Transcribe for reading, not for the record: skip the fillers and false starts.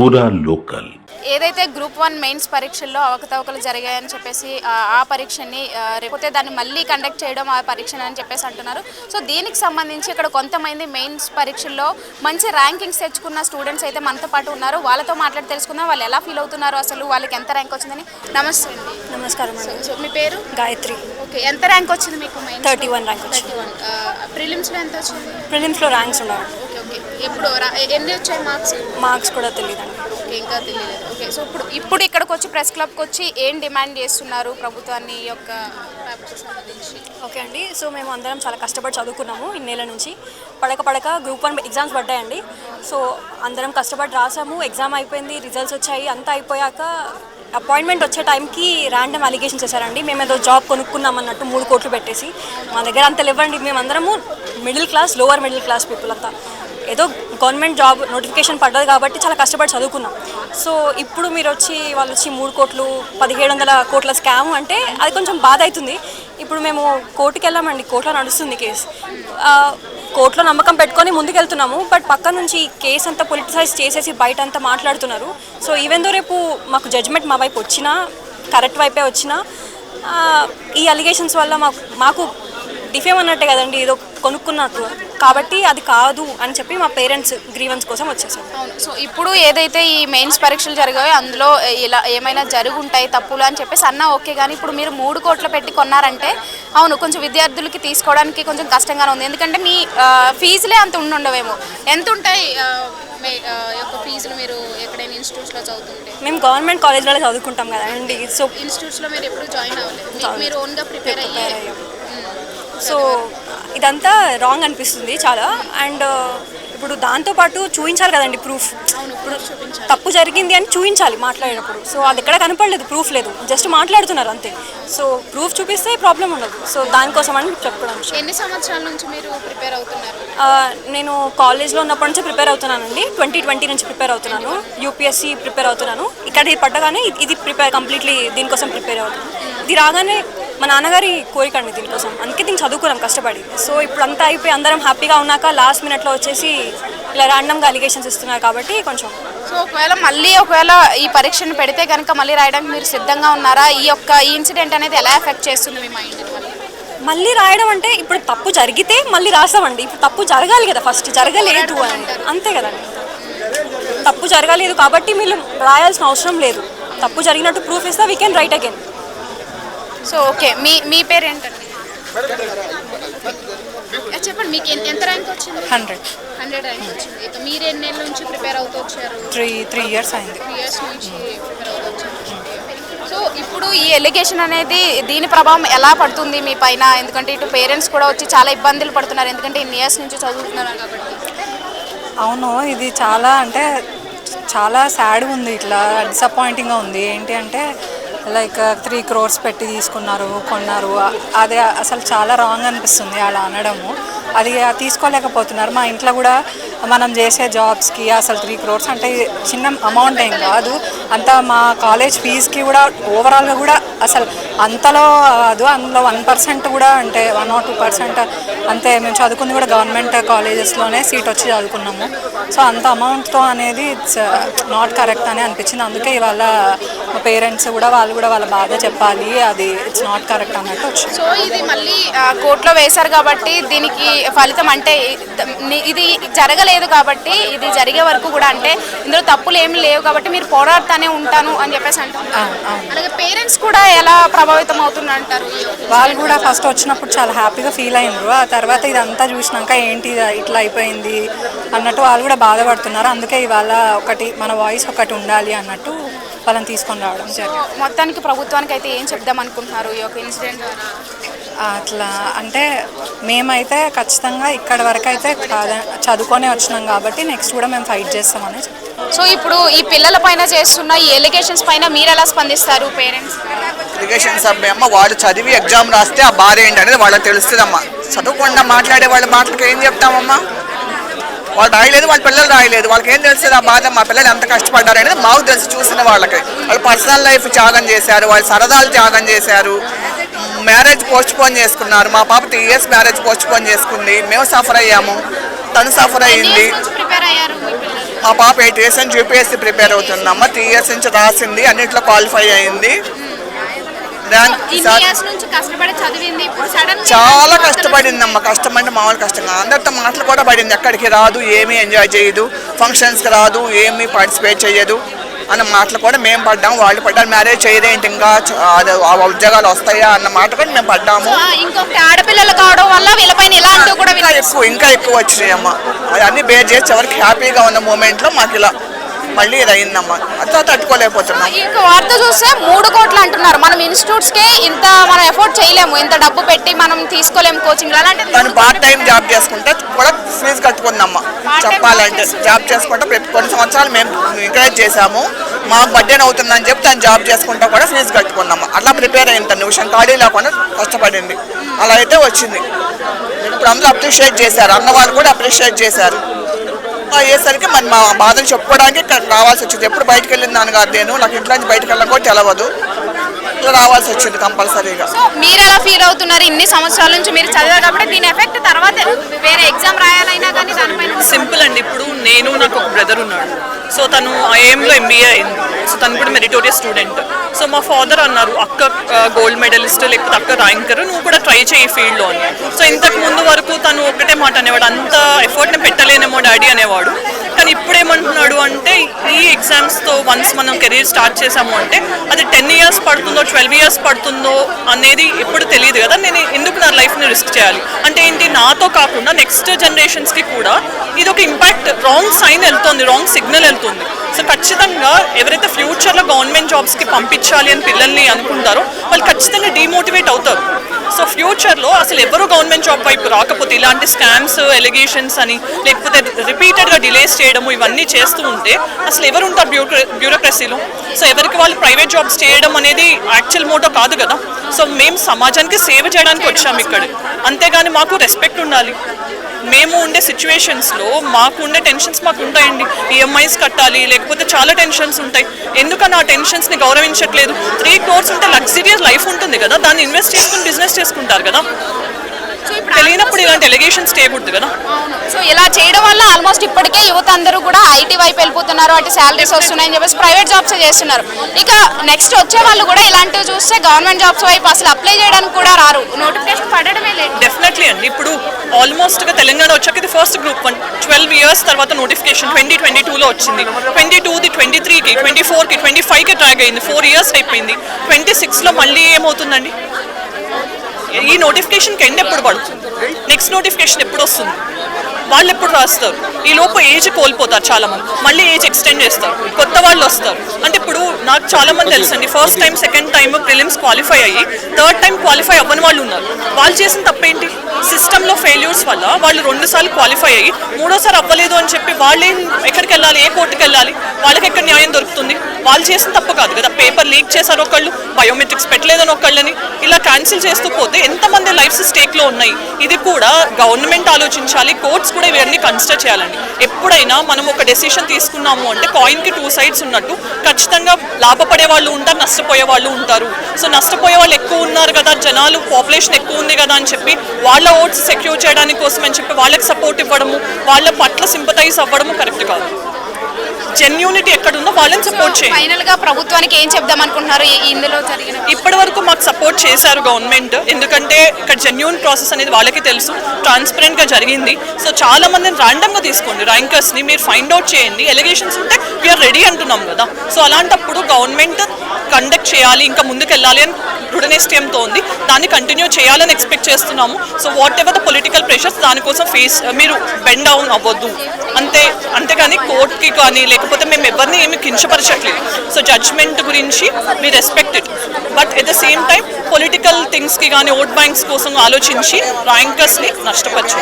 पूरा लोकल। ఏదైతే group 1 mains పరీక్షల్లో అవకతవకలు జరిగాయని చెప్పేసి ఆ పరీక్షని రేపోతే దాన్ని మళ్ళీ కండక్ట్ చేయడం ఆ పరీక్షని అని చెప్పేసి అంటున్నారు. సో దీనికి సంబంధించి ఇక్కడ కొంతమంది మెయిన్స్ పరీక్షల్లో మంచి ర్యాంకింగ్స్ తెచ్చుకున్న స్టూడెంట్స్ అయితే మనతో పాటు ఉన్నారు. వాళ్ళతో మాట్లాడి తెలుసుకుందాం వాళ్ళు ఎలా ఫీల్ అవుతున్నారు, అసలు వాళ్ళకి ఎంత ర్యాంక్ వచ్చిందని. నమస్తే అండి. నమస్కారం అండి. సో మీ పేరు? గాయత్రి. ఓకే, ఎంత ర్యాంక్ వచ్చింది మీకు? 31 ర్యాంక్ వచ్చింది. 31. ప్రిలిమ్స్లో ఎంత వచ్చింది? ప్రిలిమ్స్లో ర్యాంక్స్ ఉండవు. Okay okay. ఎప్పుడు ఎన్ని వచ్చాయి మార్క్స్ కూడా తెలియదండి. ఓకే, ఇంకా తెలియలేదు. ఓకే, సో ఇప్పుడు ఇక్కడికి వచ్చి ప్రెస్ క్లబ్కి వచ్చి ఏం డిమాండ్ చేస్తున్నారు ప్రభుత్వాన్ని యొక్క పేపర్కి సంబంధించి? ఓకే అండి, సో మేము అందరం చాలా కష్టపడి చదువుకున్నాము ఇన్నేళ్ళ నుంచి. పడక గ్రూప్ 1 ఎగ్జామ్స్ పడ్డాయండి. సో అందరం కష్టపడి రాసాము, ఎగ్జామ్ అయిపోయింది, రిజల్ట్స్ వచ్చాయి. అంతా అయిపోయాక అపాయింట్మెంట్ వచ్చే టైంకి ర్యాండమ్ అలిగేషన్స్ చేశారండి. మేము ఏదో జాబ్ కొనుక్కున్నాం అన్నట్టు 3 కోట్లు పెట్టేసి. మా దగ్గర అంత లేవండి, మేమందరము middle class, lower middle class people అంతా. ఏదో గవర్నమెంట్ జాబ్ నోటిఫికేషన్ పడ్డది కాబట్టి చాలా కష్టపడి చదువుకున్నాం. సో ఇప్పుడు మీరు వచ్చి వాళ్ళు వచ్చి 3 కోట్లు 1700 కోట్ల స్కామ్ అంటే అది కొంచెం బాధ అవుతుంది. ఇప్పుడు మేము కోర్టుకి వెళ్ళామండి, కోర్టులో నడుస్తుంది కేసు. కోర్టులో నమ్మకం పెట్టుకొని ముందుకెళ్తున్నాము. బట్ పక్క నుంచి కేసు అంతా పొలిటిసైజ్ చేసేసి బయట అంతా మాట్లాడుతున్నారు. సో ఈవెన్ దో రేపు మాకు జడ్జ్మెంట్ మా వైపు వచ్చినా, కరెక్ట్ వైపే వచ్చినా, ఈ అలిగేషన్స్ వల్ల మాకు డిఫేమ్ అన్నట్టే కదండి, ఏదో కొనుక్కున్నట్టు. కాబట్టి అది కాదు అని చెప్పి మా పేరెంట్స్ గ్రీవెన్స్ కోసం వచ్చేసాం. అవును. సో ఇప్పుడు ఏదైతే ఈ మెయిన్స్ పరీక్షలు జరిగాయో అందులో ఇలా ఏమైనా జరుగుంటాయి తప్పులు అని చెప్పేసి అన్నా ఓకే, కానీ ఇప్పుడు మీరు 3 కోట్లు పెట్టి కొన్నారంటే అవును కొంచెం విద్యార్థులకి తీసుకోవడానికి కొంచెం కష్టంగానే ఉంది. ఎందుకంటే మీ ఫీజులే అంత ఉండవేమో. ఎంత ఉంటాయి యొక్క ఫీజులు మీరు ఎక్కడైనా ఇన్స్టిట్యూట్స్లో చదువుతుంటే? మేము గవర్నమెంట్ కాలేజ్లో చదువుకుంటాం కదండి. సో ఇన్స్టిట్యూట్స్లో మీరు ఎప్పుడు జాయిన్ అవ్వలేదు, మీరు ఓన్గా ప్రిపేర్ అయ్యారు. సో ఇదంతా రాంగ్ అనిపిస్తుంది చాలా. అండ్ ఇప్పుడు దాంతోపాటు చూపించాలి కదండి ప్రూఫ్. ఇప్పుడు తప్పు జరిగింది అని చూపించాలి మాట్లాడేటప్పుడు. సో అది ఎక్కడ కనపడలేదు, ప్రూఫ్ లేదు, జస్ట్ మాట్లాడుతున్నారు అంతే. సో ప్రూఫ్ చూపిస్తే ప్రాబ్లం ఉండదు. సో దానికోసం అని చెప్పడం. ఎన్ని సంవత్సరాల నుంచి మీరు ప్రిపేర్ అవుతున్నారు? నేను కాలేజ్లో ఉన్నప్పటి నుంచి ప్రిపేర్ అవుతున్నానండి. 2020 నుంచి ప్రిపేర్ అవుతున్నాను. యూపీఎస్సీ ప్రిపేర్ అవుతున్నాను. ఇక్కడ ఇది పట్టగానే ఇది కంప్లీట్లీ దీనికోసం ప్రిపేర్ అవుతున్నాను. ఇది రాగానే మా నాన్నగారి కోరిక అండి దీనికోసం, అందుకే దీన్ని చదువుకున్నాం కష్టపడి. సో ఇప్పుడు అంతా అయిపోయి అందరం హ్యాపీగా ఉన్నాక లాస్ట్ మినిట్లో వచ్చేసి ఇలా ర్యాండమ్గా అలిగేషన్స్ ఇస్తున్నారు కాబట్టి కొంచెం. సో ఒకవేళ ఈ పరీక్షను పెడితే కనుక మళ్ళీ రాయడానికి మీరు సిద్ధంగా ఉన్నారా? ఈ ఇన్సిడెంట్ అనేది ఎలా ఎఫెక్ట్ చేస్తుంది మీ మైండ్? మళ్ళీ రాయడం అంటే ఇప్పుడు తప్పు జరిగితే మళ్ళీ రాస్తామండి. ఇప్పుడు తప్పు జరగాలి కదా, ఫస్ట్ జరగలేదు అని అంతే కదండి. తప్పు జరగలేదు కాబట్టి మీరు రాయాల్సిన అవసరం లేదు. తప్పు జరిగినట్టు ప్రూఫ్ ఇస్తే we can write again. So okay, మీ పేరు ఏంటండి? చెప్పండి, మీకు ఎంత ర్యాంక్ వచ్చింది? 100 ర్యాంక్ వచ్చింది. మీరు ఎన్ని నెలల నుంచి ప్రిపేర్ అవుతూ వచ్చారు? 3 ఇయర్స్ అయింది. 3 ఇయర్స్ నుంచి ప్రిపేర్ అవుతూ వచ్చారు. సో ఇప్పుడు ఈ ఎలిగేషన్ అనేది దీని ప్రభావం ఎలా పడుతుంది మీ పైన? ఎందుకంటే ఇటు పేరెంట్స్ కూడా వచ్చి చాలా ఇబ్బందులు పడుతున్నారు, ఎందుకంటే ఇన్ని ఇయర్స్ నుంచి చదువుతున్నారు కాబట్టి. అవును, ఇది చాలా అంటే చాలా సాడ్గా ఉంది, ఇట్లా డిసప్పాయింటింగ్గా ఉంది. ఏంటి అంటే లైక్ 3 crores పెట్టి కొన్నారు. అది అసలు చాలా రాంగ్ అనిపిస్తుంది అలా అనడము. అది తీసుకోలేకపోతున్నారు. మా ఇంట్లో కూడా మనం చేసే జాబ్స్కి అసలు 3 crores అంటే చిన్న అమౌంట్ ఏం కాదు. అంతా మా కాలేజ్ ఫీజుకి కూడా ఓవరాల్గా కూడా అసలు అంతలో కాదు. అందులో 1% కూడా అంటే 1 or 2% అంతే. మేము చదువుకుంది కూడా గవర్నమెంట్ కాలేజెస్లోనే సీట్ వచ్చి చదువుకున్నాము. సో అంత అమౌంట్తో అనేది ఇట్స్ నాట్ కరెక్ట్ అని అనిపించింది. అందుకే ఇవాళ మా పేరెంట్స్ కూడా వాళ్ళు కూడా వాళ్ళ బాధ చెప్పాలి, అది ఇట్స్ నాట్ కరెక్ట్ అన్నట్టు వచ్చింది. సో ఇది మళ్ళీ కోర్టులో వేశారు కాబట్టి దీనికి ఫలితం అంటే ఇది జరగలేదు కాబట్టి ఇది జరిగే వరకు కూడా అంటే ఇందులో తప్పులు ఏమి లేవు కాబట్టి మీరు పోరాడుతూనే ఉంటాను అని చెప్పేసి అంటారు. అలాగే పేరెంట్స్ కూడా ఎలా ప్రభావితం అవుతున్నారు అంటారు? వాళ్ళు కూడా ఫస్ట్ వచ్చినప్పుడు చాలా హ్యాపీగా ఫీల్ అయినారు. ఆ తర్వాత ఇదంతా చూసినాక ఏంటి ఇట్లా అయిపోయింది అన్నట్టు వాళ్ళు కూడా బాధపడుతున్నారు. అందుకే ఇవాళ మన వాయిస్ ఒకటి ఉండాలి అన్నట్టు వాళ్ళని తీసుకొని రావడం జరిగింది. మొత్తానికి ప్రభుత్వానికి అయితే ఏం చెప్దాం అనుకుంటున్నారు ఈ యొక్క ఇన్సిడెంట్? అట్లా అంటే మేమైతే ఖచ్చితంగా ఇక్కడి వరకు అయితే చదువుకొని వచ్చినాం కాబట్టి నెక్స్ట్ కూడా మేము ఫైట్ చేస్తామని చెప్తాం. సో ఇప్పుడు ఈ పిల్లల పైన చేస్తున్న ఈ ఎలిగేషన్స్ పైన మీరు ఎలా స్పందిస్తారు పేరెంట్స్? ఎలిగేషన్స్ అమ్మ వాళ్ళు చదివి ఎగ్జామ్ రాస్తే ఆ బాధ ఏంటి అనేది వాళ్ళకి తెలుస్తుందమ్మా. చదువుకుండా మాట్లాడే వాళ్ళ మాటలకి ఏం చెప్తామమ్మా? వాళ్ళు రాయలేదు, వాళ్ళ పిల్లలు రాయలేదు, వాళ్ళకి ఏం తెలుస్తుంది ఆ బాధ? మా పిల్లలు ఎంత కష్టపడ్డారు అనేది మాకు తెలుసు, చూసిన వాళ్ళకి. వాళ్ళు పర్సనల్ లైఫ్ త్యాగం చేశారు, వాళ్ళ సరదాలు త్యాగం చేశారు, మ్యారేజ్ పోస్ట్ పోన్ చేసుకున్నారు. మా పాప 3 years మ్యారేజ్ పోస్ట్ పోన్ చేసుకుంది. మేము సఫర్ అయ్యాము, తను సఫర్ అయ్యింది. మా పాప 8 years నుంచి యూపీఎస్సీ ప్రిపేర్ అవుతుందమ్మా. 3 years నుంచి రాసింది, అన్నిట్లో క్వాలిఫై అయింది. నుంచి కష్టపడి చదివింది, ఇప్పుడు సడన్ చాలా కష్టపడిందమ్మా. కష్టం అంటే మామూలు కష్టంగా అందరితో మాటలు కూడా పడింది. ఎక్కడికి రాదు, ఏమీ ఎంజాయ్ చేయదు, ఫంక్షన్స్కి రాదు, ఏమీ పార్టిసిపేట్ చేయదు అన్న మాటలు కూడా మేము పడ్డాము, వాళ్ళు పడ్డారు. మ్యారేజ్ చేయదేంటి, ఇంకా ఉద్యోగాలు వస్తాయా అన్న మాట కూడా మేము పడ్డాము. ఇంకొకటి ఆడపిల్లలు కావడం వల్ల వీళ్ళపైన ఇలాంటివి కూడా ఇంకా ఎక్కువ వచ్చినాయి అమ్మ. అన్నీ బేర్ చేసి ఎవరికి హ్యాపీగా ఉన్న మూమెంట్లో మాకు ఇలా మళ్ళీ ఇది అయిందమ్మా. అంతా తట్టుకోలేకపోతున్నాం. ఇంకా వార్త చూస్తే 3 కోట్లు అంటున్నారు. మనం ఇన్స్టిట్యూట్స్కే ఇంత మనం ఎఫోర్డ్ చేయలేము, ఇంత డబ్బు పెట్టి మనం తీసుకోలేము కోచింగ్. అలాంటిది తను పార్ట్ టైం జాబ్ చేసుకుంటే కూడా ఫీజు కట్టుకుందమ్మా. చెప్పాలంటే జాబ్ చేసుకుంటే కొన్ని సంవత్సరాలు మేము ఎంకరేజ్ చేశాము. మాకు బర్త్డేన్ అవుతుందని చెప్పి తను జాబ్ చేసుకుంటా కూడా ఫీజు కట్టుకుందమ్మా. అట్లా ప్రిపేర్ అయింది. తను విషయం ఖాళీ లేకుండా కష్టపడింది. అలా అయితే వచ్చింది. ఇప్పుడు అందరూ అప్రిషియేట్ చేశారు, అన్నవాళ్ళు కూడా అప్రిషియేట్ చేశారు. అయ్యేసరికి మరి మా బాధను చెప్పుకోవడానికి ఇక్కడ రావాల్సి వచ్చింది. ఎప్పుడు బయటకు వెళ్ళింది నాన్నగారు, నేను నాకు ఇంట్లో నుంచి బయటకు వెళ్ళడం కూడా తెలవదు. ఇలా రావాల్సి వచ్చింది కంపల్సరీగా. మీరు ఎలా ఫీల్ అవుతున్నారు? ఇన్ని సంవత్సరాల నుంచి మీరు చదివారు కాబట్టి దీని ఎఫెక్ట్ తర్వాత వేరే ఎగ్జామ్ రాయాలైనా కానీ దానిపైన సింపుల్ అండి. ఇప్పుడు నాకు ఒక బ్రదర్ ఉన్నాడు. సో తను ఐఏఎంలో ఎంబీఏ అయింది. సో తను కూడా మెరిటోరియస్ స్టూడెంట్. సో మా ఫాదర్ అన్నారు, అక్క గోల్డ్ మెడలిస్ట్ లేకపోతే అక్క ర్యాంకర్, నువ్వు కూడా ట్రై చేయి ఫీల్డ్లో అని. సో ఇంతకు ముందు వరకు తను ఒకటే మాట అనేవాడు, అంత ఎఫర్ట్ని పెట్టలేనేమో డాడీ అనేవాడు. కానీ ఇప్పుడు ఏమంటున్నాడు అంటే ఈ ఎగ్జామ్స్తో వన్స్ మనం కెరీర్ స్టార్ట్ చేసాము అంటే అది 10 years పడుతుందో 12 years పడుతుందో అనేది ఎప్పుడు తెలియదు కదా. నేను ఎందుకు నా లైఫ్ని రిస్క్ చేయాలి అంటే ఏంటి, నాతో కాకుండా నెక్స్ట్ జనరేషన్స్కి కూడా ఇది ఒక ఇంపాక్ట్, రాంగ్ సైన్ వెళ్తుంది, రాంగ్ సిగ్నల్ వెళ్తుంది. సో ఖచ్చితంగా ఎవరైతే ఫ్యూచర్లో గవర్నమెంట్ జాబ్స్కి పంపించాలి అని పిల్లల్ని అనుకుంటారో వాళ్ళు ఖచ్చితంగా డిమోటివేట్ అవుతారు. సో ఫ్యూచర్లో అసలు ఎవరు గవర్నమెంట్ జాబ్ వైపు రాకపోతే ఇలాంటి స్కామ్స్, ఎలిగేషన్స్ అని లేకపోతే రిపీటెడ్గా డిలేస్ చేయడము ఇవన్నీ చేస్తూ ఉంటే అసలు ఎవరు ఉంటారు బ్యూరోక్రసీలో? సో ఎవరికి వాళ్ళు ప్రైవేట్ జాబ్స్ చేయడం అనేది యాక్చువల్ మోటో కాదు కదా. సో మేము సమాజానికి సేవ చేయడానికి వచ్చాము ఇక్కడ, అంతేగాని మాకు రెస్పెక్ట్ ఉండాలి. మేము ఉండే సిచ్యువేషన్స్లో మాకు ఉండే టెన్షన్స్ మాకు ఉంటాయండి. ఈఎంఐస్ కట్టాలి, లేకపోతే చాలా టెన్షన్స్ ఉంటాయి. ఎందుకని ఆ టెన్షన్స్ని గౌరవించట్లేదు? 3 crores ఉంటే లగ్జరియస్ లైఫ్ ఉంటుంది కదా, దాన్ని ఇన్వెస్ట్ చేసుకుని బిజినెస్ చేసుకుంటారు కదా. తెలియనప్పుడు ఇలాంటి ఎలిగేషన్స్ చేయకూడదు కదా. సో ఇలా చేయడం వల్ల ఆల్మోస్ట్ ఇప్పటికే యువత అందరూ కూడా ఐటీ వైపు వెళ్ళిపోతున్నారు, అటు శాలరీస్ వస్తున్నాయని చెప్పేసి ప్రైవేట్ జాబ్స్ చేస్తున్నారు. ఇక నెక్స్ట్ వచ్చే వాళ్ళు కూడా ఇలాంటివి చూస్తే గవర్నమెంట్ జాబ్స్ వైపు అసలు అప్లై చేయడానికి కూడా రారు, నోటిఫికేషన్ పడడమే లేదు. డెఫినెట్లీ అండి. ఇప్పుడు ఆల్మోస్ట్గా తెలంగాణ వచ్చాక ఇది ఫస్ట్ గ్రూప్ 1 12 years తర్వాత నోటిఫికేషన్ 2022లో వచ్చింది. 22ది 23కి 24కి 25కి ట్రాక్ అయింది. 4 years అయిపోయింది. 26లో మళ్ళీ ఏమవుతుందండి? ఈ నోటిఫికేషన్కి ఎండ్ ఎప్పుడు పడుతుంది? నెక్స్ట్ నోటిఫికేషన్ ఎప్పుడు వస్తుంది? వాళ్ళు ఎప్పుడు రాస్తారు? ఈ లోపు ఏజ్ కోల్పోతారు చాలామంది, మళ్ళీ ఏజ్ ఎక్స్టెండ్ చేస్తారు, కొత్త వాళ్ళు వస్తారు. అంటే ఇప్పుడు నాకు చాలామంది తెలుసండి, first time second time prelims qualify అయ్యి థర్డ్ టైం క్వాలిఫై అవ్వని వాళ్ళు ఉన్నారు. వాళ్ళు చేసిన తప్పేంటి? సిస్టంలో ఫెయిల్యూర్స్ వల్ల వాళ్ళు 2 సార్లు క్వాలిఫై అయ్యి 3ఓసారి అవ్వలేదు అని చెప్పి వాళ్ళు ఎక్కడికి వెళ్ళాలి? ఏ కోర్టుకి వెళ్ళాలి? వాళ్ళకి ఎక్కడ న్యాయం దొరుకుతుంది? వాళ్ళు చేసిన తప్పు కాదు కదా. పేపర్ లీక్ చేశారు ఒకళ్ళు, బయోమెట్రిక్స్ పెట్టలేదని ఒకళ్ళని, ఇలా క్యాన్సిల్ చేస్తూ పోతే ఎంతమంది లైఫ్స్ స్టేక్లో ఉన్నాయి? ఇది కూడా గవర్నమెంట్ ఆలోచించాలి, కోర్ట్స్ కూడా ఇవన్నీ కన్సిడర్ చేయాలండి. ఎప్పుడైనా మనం ఒక డెసిషన్ తీసుకున్నాము అంటే కాయిన్కి 2 sides ఉన్నట్టు, ఖచ్చితంగా లాభపడే వాళ్ళు ఉంటారు, నష్టపోయే వాళ్ళు ఉంటారు. సో నష్టపోయే వాళ్ళు ఎక్కువ ఉన్నారు కదా, జనాలు పాపులేషన్ ఎక్కువ ఉంది కదా అని చెప్పి వాళ్ళ ఓట్స్ సెక్యూర్ చేయడానికి కోసం అని చెప్పి వాళ్ళకి సపోర్ట్ ఇవ్వడము, వాళ్ళ పట్ల సింపథైజ్ అవ్వడము కరెక్ట్ కాదు. జెన్యూనిటీ ఎక్కడుందో వాళ్ళని సపోర్ట్ చేయండి. ఫైనల్ గా ప్రభుత్వానికి ఏం చెప్దాం అనుకుంటున్నారు ఇందులో జరిగిన? ఇప్పటి వరకు మాకు సపోర్ట్ చేశారు గవర్నమెంట్, ఎందుకంటే ఇక్కడ జెన్యూన్ ప్రాసెస్ అనేది వాళ్ళకి తెలుసు, ట్రాన్స్పరెంట్గా జరిగింది. సో చాలా మందిని ర్యాండమ్గా తీసుకోండి, ర్యాంకర్స్ని మీరు ఫైండ్ అవుట్ చేయండి, ఎలిగేషన్స్ ఉంటే వీఆర్ రెడీ అంటున్నాం కదా. సో అలాంటప్పుడు గవర్నమెంట్ కండక్ట్ చేయాలి, ఇంకా ముందుకు వెళ్ళాలి అని దృఢనిశ్చయంతో ఉంది, దాన్ని కంటిన్యూ చేయాలని ఎక్స్పెక్ట్ చేస్తున్నాము. So whatever the political pressures దానికోసం మీరు బెండ్ డౌన్ అవ్వద్దు అంతేగాని కోర్టుకి కానీ లేకపోతే మేము ఎవరిని ఏమి కించపరచట్లేదు. సో జడ్జ్మెంట్ గురించి మీ respect it, but at the same time political థింగ్స్కి కానీ ఓట్ బ్యాంక్స్ కోసం ఆలోచించి ర్యాంకర్స్ని నష్టపరచు.